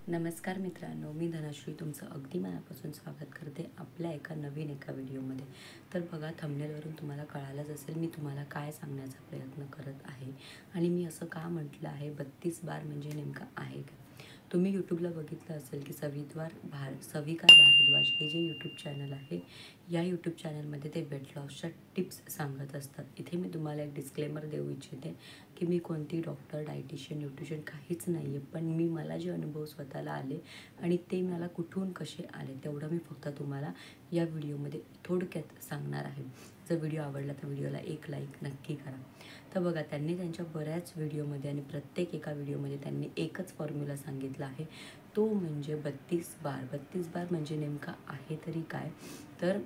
नमस्कार मित्रांनो, मी धनश्री तुमचं अगदी मनापासून स्वागत करते आपल्या नवीन व्हिडिओमध्ये। तर बघा, थंबनेलवरून तुम्हाला कळालंच असेल मी तुम्हाला काय सांगण्याचा प्रयत्न करत आहे आणि मी असं का म्हटलं आहे 32 बार म्हणजे नेमकं आहे का? तुम्ही यूट्यूबला बघितलं असेल की सविकार भारद्वाज हे जे यूट्यूब चॅनल आहे, या यूट्यूब चॅनलमध्ये ते वेट लॉसच्या टिप्स सांगत असतात। इथे मी तुम्हाला एक डिस्क्लेमर देऊ इच्छिते की मी कोणती डॉक्टर, डायटिशियन, न्यूट्रिशन काहीच नाही आहे, पण मला जे अनुभव स्वतःला आले आणि ते मला कुठून कसे आले तेवढं मी फक्त तुम्हाला या व्हिडिओमध्ये थोडक्यात सांगणार आहे। जर व्हिडिओ आवडला तर व्हिडिओला एक लाईक नक्की करा। तर बघा, त्यांनी त्यांच्या बऱ्याच व्हिडिओमध्ये आणि प्रत्येक एका व्हिडिओमध्ये त्यांनी एकच फॉर्म्युला सांगितला आहे, तो म्हणजे 32 बार। 32 बार म्हणजे नेमका आहे तरी काय? तर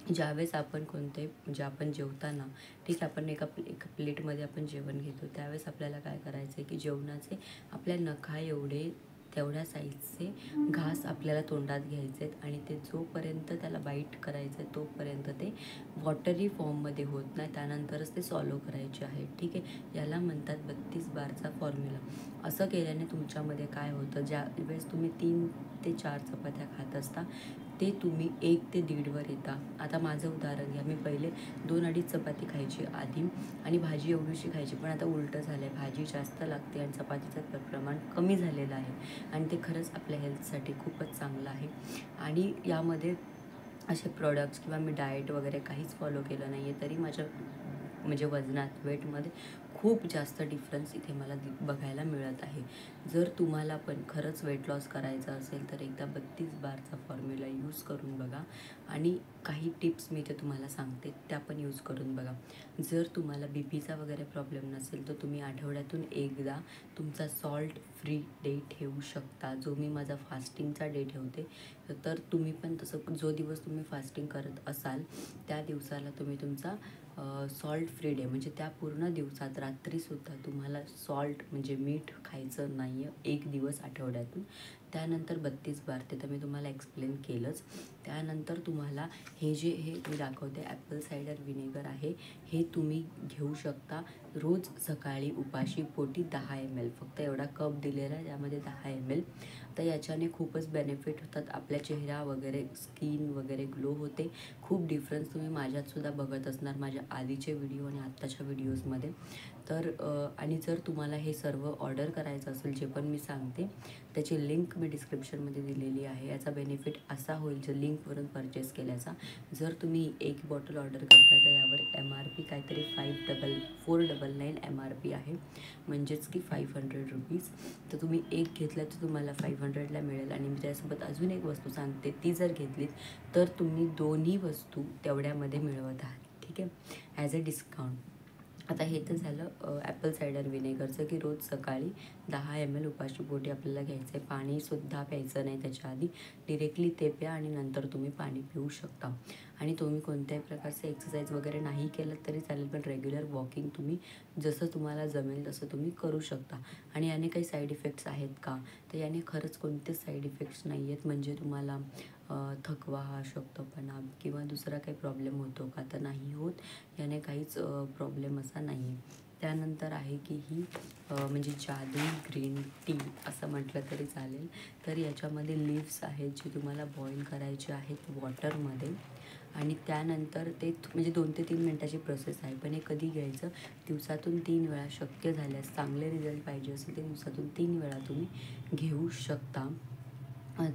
ज्यावेळेस आपण म्हणजे आपण जेवताना, ठीक आहे, आपण एका प्लेटमध्ये आपण जेवण घेतो, त्यावेळेस आपल्याला काय करायचं आहे की जेवणाचे आपल्या नखा तेवढ्या साईजचे घास आपल्याला तोंडात घ्यायचे आहेत आणि ते जोपर्यंत त्याला बाईट करायचं आहे तोपर्यंत ते वॉटरी फॉर्ममध्ये होत नाही, त्यानंतरच ते सॉलो करायचे आहे। ठीक आहे, याला म्हणतात 32 बारचा फॉर्म्युला। असं केल्याने तुमच्यामध्ये काय होतं, ज्या वेळेस तुम्ही 3 ते 4 चपात्या खात असता ते तुम्ही 1 ते 1.5वर येता। आता माझं उदाहरण घ्या, मी पहिले 2-2.5 चपाती खायची आधी आणि भाजी एवढीशी खायची, पण आता उलटं झालं आहे, भाजी जास्त लागते आणि चपातीचं प्रमाण कमी झालेलं आहे आणि ते खरंच आपल्या हेल्थसाठी खूपच चांगलं आहे। आणि यामध्ये असे प्रोडक्ट्स किंवा मी डाएट वगैरे काहीच फॉलो केलं नाही आहे, तरी माझ्या म्हणजे वजनात, वेटमध्ये खूप जास्त डिफरन्स इथे मला बघायला मिळत आहे। जर तुम्हाला पण खरंच वेट लॉस करायचं असेल तर एकदा 32 बारचा फॉर्म्युला यूज करून बघा आणि काही टिप्स मी ते तुम्हाला सांगते त्या पण यूज करून बघा। जर तुम्हाला बीपीचा वगैरे प्रॉब्लेम नसेल तर तुम्ही आठवड्यातून एकदा तुमचा सॉल्ट फ्री डे ठेवू शकता, जो मी माझा फास्टिंगचा डे ठेवते। तर तुम्ही पण तसं जो दिवस तुम्ही फास्टिंग करत असाल त्या दिवसाला तुम्ही तुमचा सॉल्ट फ्री डे, म्हणजे त्या पूर्ण दिवसात रात्रीसुद्धा तुम्हाला सॉल्ट म्हणजे मीठ खायचं नाही आहे, एक दिवस आठवड्यातून। त्यानंतर 32 बार ते तर मी तुम्हाला एक्सप्लेन केलंच। त्यानंतर तुम्हाला हे मी दाखवते ॲपल सायडर व्हिनेगर आहे, हे तुम्ही घेऊ शकता रोज सकाळी उपाशी पोटी 10 ml, फक्त एवढा कप दिलेला आहे, त्यामध्ये 10 ml। तर याच्याने खूपच बेनिफिट होतात, आपल्या चेहरा वगैरे, स्किन वगैरे ग्लो होते। खूप डिफरन्स तुम्ही माझ्यातसुद्धा बघत असणार माझ्या आधीचे व्हिडिओ आणि आत्ताच्या व्हिडिओजमध्ये। तर आणि जर तुम्हाला हे सर्व ऑर्डर करायचं असेल जे पण मी सांगते, त्याची लिंक मी डिस्क्रिप्शनमध्ये दिलेली आहे। याचा बेनिफिट असा होईल जर लिंकवरून परचेस केल्याचा, जर तुम्ही एक बॉटल ऑर्डर करता तर यावर MRP काहीतरी 499 MRP आहे, म्हणजेच की 500 रुपीज। तर तुम्ही एक घेतलं तर तुम्हाला 500ला मिळेल आणि मी त्यासोबत अजून एक वस्तू सांगते, ती जर घेतलीत तर तुम्ही दोन्ही वस्तू तेवढ्यामध्ये मिळवत आहात, ठीक आहे, ॲज अ डिस्काउंट। आता हे तर झालं ॲपल सायडर व्हिनेगरचं, की रोज सकाळी 10 ml उपाशी पोटी आपल्याला घ्यायचं आहे, पाणीसुद्धा प्यायचं नाही त्याच्या आधी, डिरेक्टली ते प्या आणि नंतर तुम्ही पाणी पिऊ शकता। आणि तुम्ही कोणत्याही प्रकारचे एक्सरसाइज वगैरे नाही केलं तरी चालेल, पण रेग्युलर वॉकिंग तुम्ही जसं तुम्हाला जमेल तसं तुम्ही करू शकता। आणि याने काही साईड इफेक्ट्स आहेत का? तर याने खरंच कोणतेच साईड इफेक्ट्स नाही आहेत, म्हणजे तुम्हाला थकवा, अशक्तपणा किंवा दुसरा काही प्रॉब्लेम होतो का? तर नाही होत, याने काहीच प्रॉब्लेम असा नाही आहे। त्यानंतर आहे की ही म्हणजे जादुई ग्रीन टी असं म्हटलं तरी चालेल। तर याच्यामध्ये लीव्स आहेत जे तुम्हाला बॉईल करायचे आहेत वॉटरमध्ये आणि त्यानंतर ते म्हणजे 2 ते 3 मिनटाची प्रोसेस आहे, पण हे कधी घ्यायचं, दिवसातून 3 वेळा, शक्य झाल्यास चांगले रिझल्ट पाहिजे असेल ते दिवसातून 3 वेळा तुम्ही घेऊ शकता।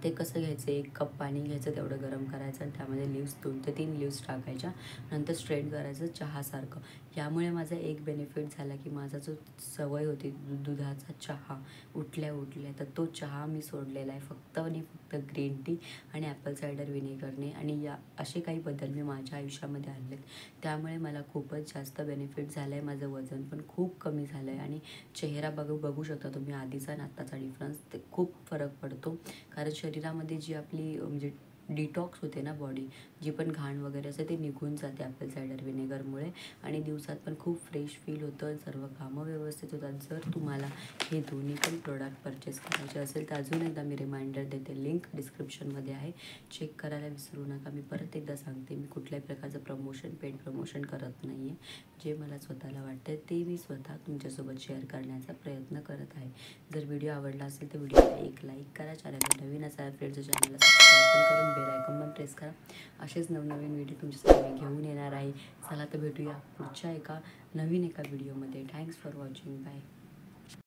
ते कसं घ्यायचं, 1 कप पाणी घ्यायचं, तेवढं गरम करायचं आणि त्यामध्ये लीव्स 2 ते 3 लीव्स टाकायच्या, नंतर स्ट्रेन करायचं चहासारखं। यामुळे माझा एक बेनिफिट झाला की माझा जो सवय होती दुधाचा चहा उठल्या तर तो चहा मी सोडलेला आहे, फक्त आणि फक्त ग्रीन टी आणि ॲपल सायडर व्हिनेगरने। आणि या असे काही बदल मी माझ्या आयुष्यामध्ये आणलेत, त्यामुळे मला खूपच जास्त बेनिफिट झालं आहे, माझं वजन पण खूप कमी झालं आहे आणि चेहरा बघू शकता तुम्ही आधीचा आणि आत्ताचा डिफरन्स, ते खूप फरक पडतो। कारण शरीरामध्ये जी आपली म्हणजे डिटॉक्स होते ना बॉडी, जी पण घाण वगैरे असते ते निघून जाते ॲपल सायडर व्हिनेगरमुळे आणि दिवसात पण खूप फ्रेश फील होतं, सर्व कामं व्यवस्थित होतात. जर तुम्हाला हे दोन्ही पण प्रोडक्ट परचेस करायचे असेल तर अजून एकदा मी रिमाइंडर देते, लिंक डिस्क्रिप्शनमध्ये आहे, चेक करायला विसरू नका. मी परत एकदा सांगते, मी कुठल्याही प्रकारचं प्रमोशन, पेड प्रमोशन करत नाही आहे. जे मला स्वतःला वाटतं ते मी स्वतः तुमच्यासोबत शेअर करण्याचा प्रयत्न करत आहे. जर व्हिडिओ आवडला असेल तर व्हिडिओला एक लाईक करा, चॅनलला नवीन असाल फ्रेंड्स चॅनलला सबस्क्राईब पण करून बेल आयकॉन पण प्रेस करा. असेच नवनवीन व्हिडिओ तुमच्यासाठी मी घेऊन येणार आहे. चला तर भेटूया पुढच्या नवीन एका व्हिडिओमध्ये. Thanks for watching. बाय.